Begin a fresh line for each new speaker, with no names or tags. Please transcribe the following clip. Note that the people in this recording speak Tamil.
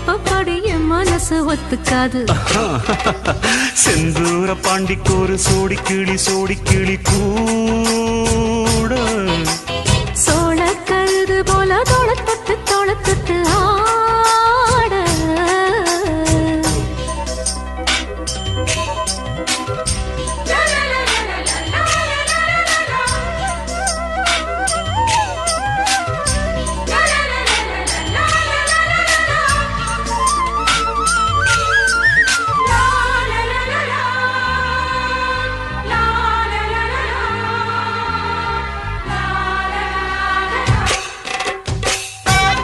அப்பப்படி என் மனசு ஒத்துக்காது.
செந்தூர பாண்டிக்கு ஒரு சோடி கிளி கூட
சோழ கழுது போல